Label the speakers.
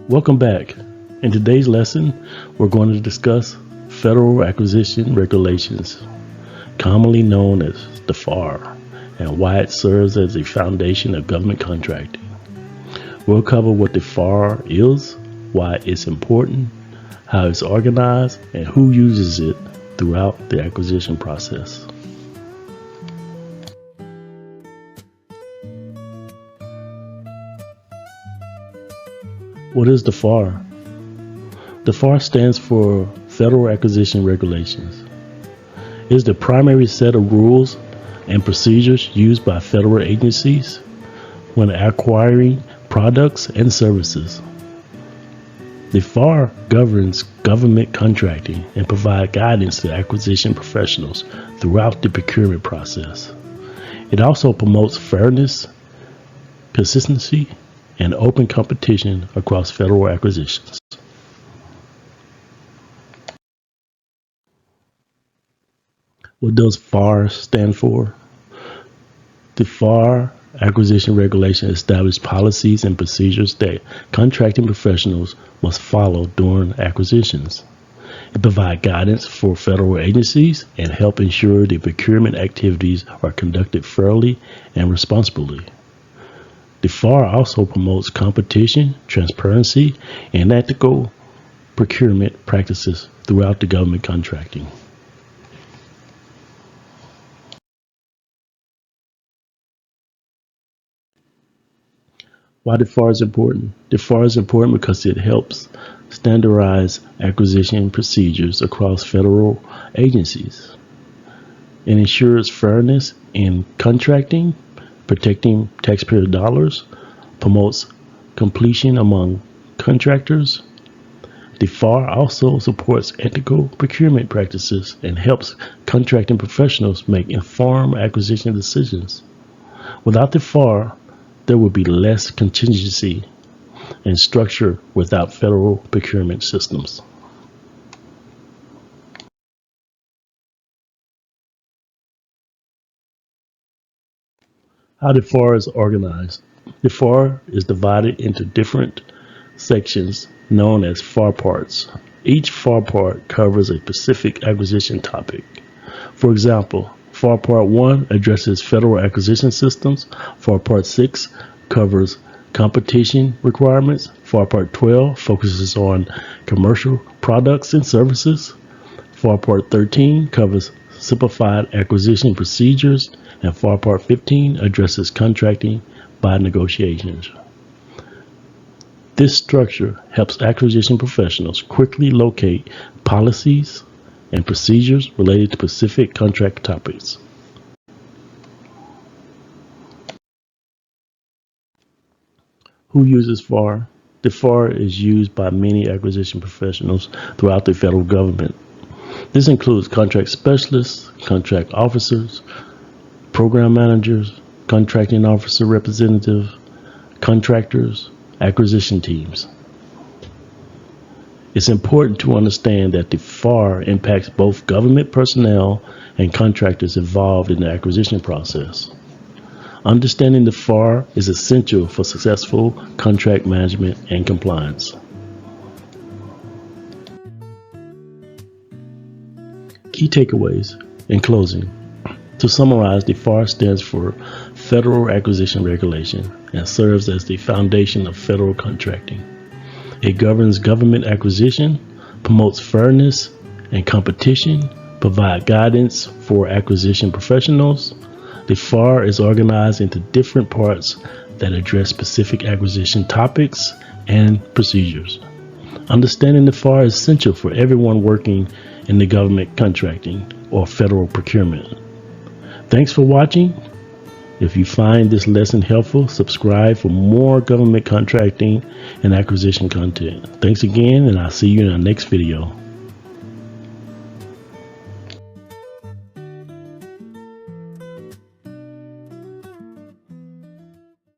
Speaker 1: Welcome back. In today's lesson, we're going to discuss Federal Acquisition Regulations, commonly known as the FAR, and why it serves as the foundation of government contracting. We'll cover what the FAR is, why it's important, how it's organized, and who uses it throughout the acquisition process. What is the FAR? The FAR stands for Federal Acquisition Regulations. It is the primary set of rules and procedures used by federal agencies when acquiring products and services. The FAR governs government contracting and provides guidance to acquisition professionals throughout the procurement process. It also promotes fairness, consistency, and open competition across federal acquisitions. What does FAR stand for? The FAR Acquisition Regulation establishes policies and procedures that contracting professionals must follow during acquisitions. It provides guidance for federal agencies and help ensure the procurement activities are conducted fairly and responsibly. The FAR also promotes competition, transparency, and ethical procurement practices throughout the government contracting. Why the FAR is important? The FAR is important because it helps standardize acquisition procedures across federal agencies. It ensures fairness in contracting, protecting taxpayer dollars, promotes completion among contractors. The FAR also supports ethical procurement practices and helps contracting professionals make informed acquisition decisions. Without the FAR, there would be less contingency and structure without federal procurement systems. How the FAR is organized. The FAR is divided into different sections known as FAR parts. Each FAR part covers a specific acquisition topic. For example, FAR Part 1 addresses federal acquisition systems. FAR Part 6 covers competition requirements. FAR Part 12 focuses on commercial products and services. FAR Part 13 covers simplified acquisition procedures, and FAR Part 15 addresses contracting by negotiations. This structure helps acquisition professionals quickly locate policies and procedures related to specific contract topics. Who uses FAR? The FAR is used by many acquisition professionals throughout the federal government. This includes contract specialists, contract officers, program managers, contracting officer representatives, contractors, acquisition teams. It's important to understand that the FAR impacts both government personnel and contractors involved in the acquisition process. Understanding the FAR is essential for successful contract management and compliance. Key takeaways in closing. To summarize, the FAR stands for Federal Acquisition Regulation and serves as the foundation of federal contracting. It governs government acquisition, promotes fairness and competition, provides guidance for acquisition professionals. The FAR is organized into different parts that address specific acquisition topics and procedures. Understanding the FAR is essential for everyone working in the government contracting or federal procurement. Thanks for watching. If you find this lesson helpful, subscribe for more government contracting and acquisition content. Thanks again, and I'll see you in our next video.